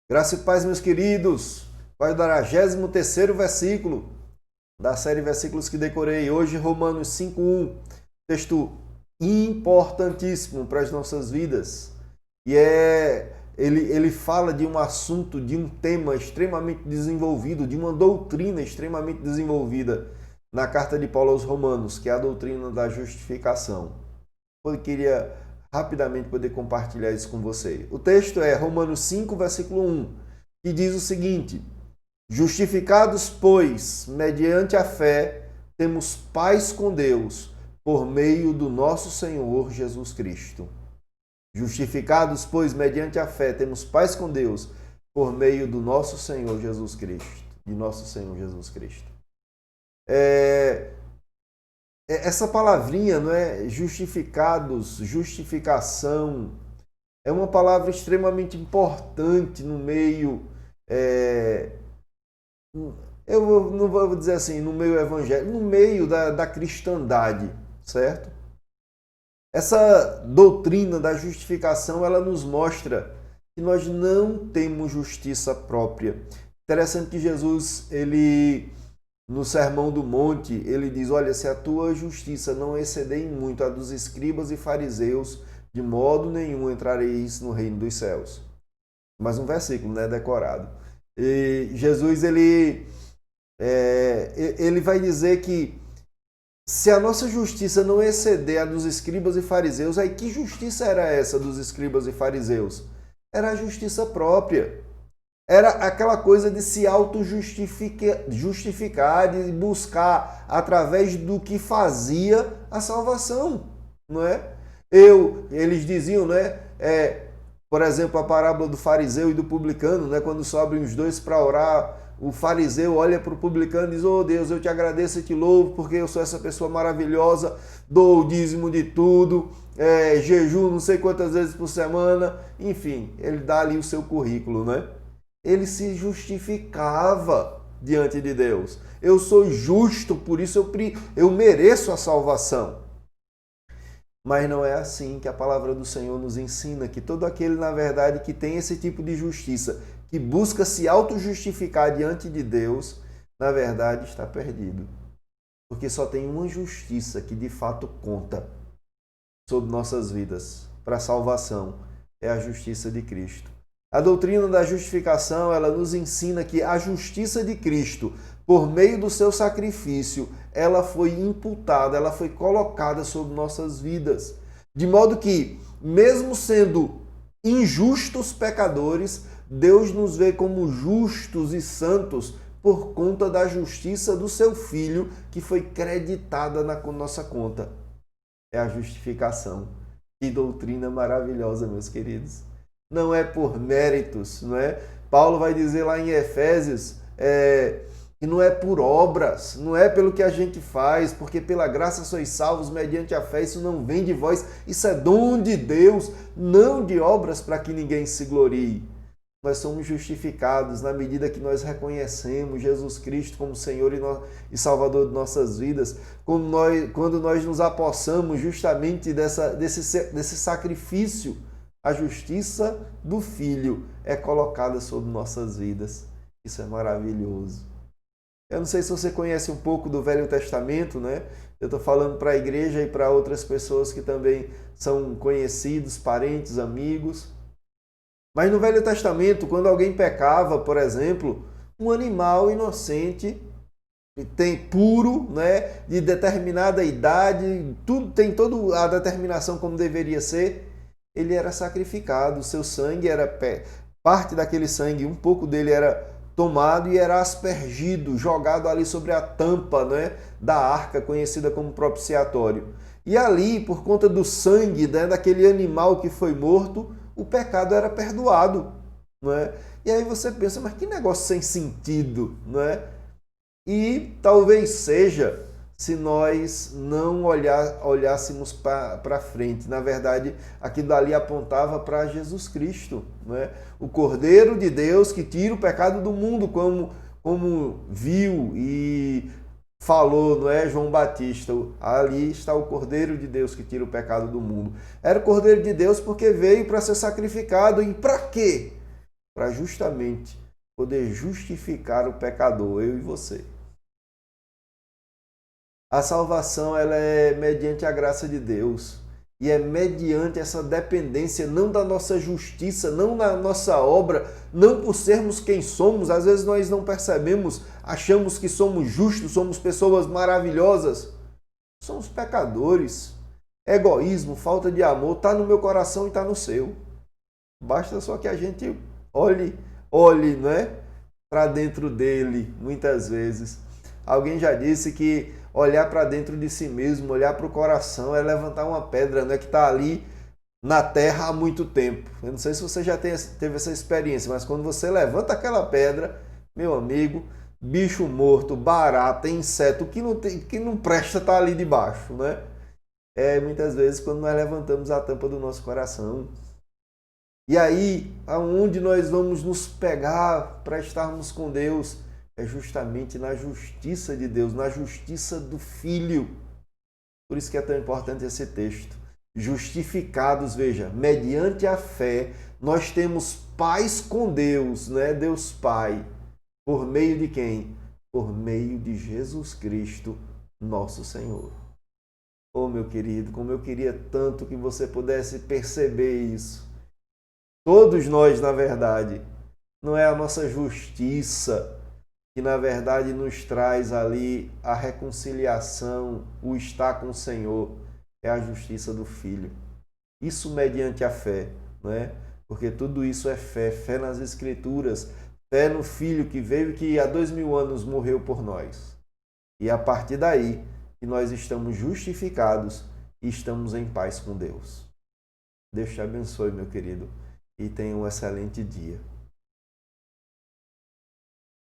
Graça e paz, meus queridos. Vai o 43º versículo da série Versículos que decorei. Hoje, Romanos 5:1. Texto importantíssimo para as nossas vidas. Ele fala de um assunto, de um tema extremamente desenvolvido, de uma doutrina extremamente desenvolvida na carta de Paulo aos Romanos, que é a doutrina da justificação. Eu queria rapidamente poder compartilhar isso com você. O texto é Romanos 5, versículo 1, que diz o seguinte: Justificados, pois, mediante a fé, temos paz com Deus, por meio do nosso Senhor Jesus Cristo. Justificados, pois, mediante a fé, temos paz com Deus, por meio do nosso Senhor Jesus Cristo. De nosso Senhor Jesus Cristo. Essa palavrinha, não é? Justificados, justificação, é uma palavra extremamente importante no meio, eu não vou dizer assim, no meio evangélico, no meio da cristandade, certo? Essa doutrina da justificação, ela nos mostra que nós não temos justiça própria. Interessante que Jesus, no Sermão do Monte, ele diz: olha, se a tua justiça não exceder em muito a dos escribas e fariseus, de modo nenhum entrareis no reino dos céus. Mais um versículo, né, decorado. E Jesus, ele vai dizer que se a nossa justiça não exceder a dos escribas e fariseus, aí que justiça era essa dos escribas e fariseus? Era a justiça própria. Era aquela coisa de se auto-justificar, de buscar através do que fazia a salvação, não é? Eles diziam, né? Por exemplo, a parábola do fariseu e do publicano, né? Quando sobem os dois para orar, o fariseu olha para o publicano e diz: oh Deus, eu te agradeço e te louvo porque eu sou essa pessoa maravilhosa, dou o dízimo de tudo, jejum não sei quantas vezes por semana, enfim, ele dá ali o seu currículo, né? Ele se justificava diante de Deus. Eu sou justo, por isso eu mereço a salvação. Mas não é assim que a palavra do Senhor nos ensina, que todo aquele, na verdade, que tem esse tipo de justiça, que busca se auto-justificar diante de Deus, na verdade está perdido. Porque só tem uma justiça que de fato conta sobre nossas vidas para a salvação, é a justiça de Cristo. A doutrina da justificação, ela nos ensina que a justiça de Cristo, por meio do seu sacrifício, ela foi imputada, ela foi colocada sobre nossas vidas. De modo que, mesmo sendo injustos pecadores, Deus nos vê como justos e santos por conta da justiça do seu Filho, que foi creditada na nossa conta. É a justificação. Que doutrina maravilhosa, meus queridos. Não é por méritos, não é? Paulo vai dizer lá em Efésios que não é por obras, não é pelo que a gente faz, porque pela graça sois salvos mediante a fé, isso não vem de vós, isso é dom de Deus, não de obras para que ninguém se glorie. Nós somos justificados na medida que nós reconhecemos Jesus Cristo como Senhor e Salvador de nossas vidas, quando nós nos apossamos justamente desse sacrifício. A justiça do Filho é colocada sobre nossas vidas. Isso é maravilhoso. Eu não sei se você conhece um pouco do Velho Testamento, né? Eu estou falando para a igreja e para outras pessoas que também são conhecidos, parentes, amigos. Mas no Velho Testamento, quando alguém pecava, por exemplo, um animal inocente, puro, né, de determinada idade, tem toda a determinação como deveria ser, ele era sacrificado, o seu sangue era parte daquele sangue, um pouco dele era tomado e era aspergido, jogado ali sobre a tampa, né, da arca, conhecida como propiciatório. E ali, por conta do sangue, né, daquele animal que foi morto, o pecado era perdoado, não é? E aí você pensa, mas que negócio sem sentido, não é? E talvez seja se nós não olhássemos para frente. Na verdade, aquilo ali apontava para Jesus Cristo, não é? O Cordeiro de Deus que tira o pecado do mundo, como viu e falou, não é, João Batista? Ali está o Cordeiro de Deus que tira o pecado do mundo. Era o Cordeiro de Deus porque veio para ser sacrificado. E para quê? para justamente poder justificar o pecador, eu e você. A salvação ela é mediante a graça de Deus. E é mediante essa dependência, não da nossa justiça, não da nossa obra, não por sermos quem somos. Às vezes nós não percebemos, achamos que somos justos, somos pessoas maravilhosas. Somos pecadores. Egoísmo, falta de amor, está no meu coração e está no seu. Basta só que a gente olhe, não é? Para dentro dele, muitas vezes. Alguém já disse que olhar para dentro de si mesmo, olhar para o coração, é levantar uma pedra, né, que está ali na terra há muito tempo. Eu não sei se você já teve essa experiência, mas quando você levanta aquela pedra, meu amigo, bicho morto, barata, inseto, que não presta está ali debaixo, né? Muitas vezes quando nós levantamos a tampa do nosso coração. E aí, aonde nós vamos nos pegar para estarmos com Deus? É justamente na justiça de Deus, na justiça do Filho. Por isso que é tão importante esse texto. Justificados, veja, mediante a fé, nós temos paz com Deus, né? Deus Pai. Por meio de quem? Por meio de Jesus Cristo, nosso Senhor. Oh, meu querido, como eu queria tanto que você pudesse perceber isso. Todos nós, na verdade, não é a nossa justiça que na verdade nos traz ali a reconciliação, o estar com o Senhor, é a justiça do Filho. Isso mediante a fé, não é? Porque tudo isso é fé, fé nas Escrituras, fé no Filho que veio e que há 2000 anos morreu por nós. E é a partir daí que nós estamos justificados e estamos em paz com Deus. Deus te abençoe, meu querido, e tenha um excelente dia.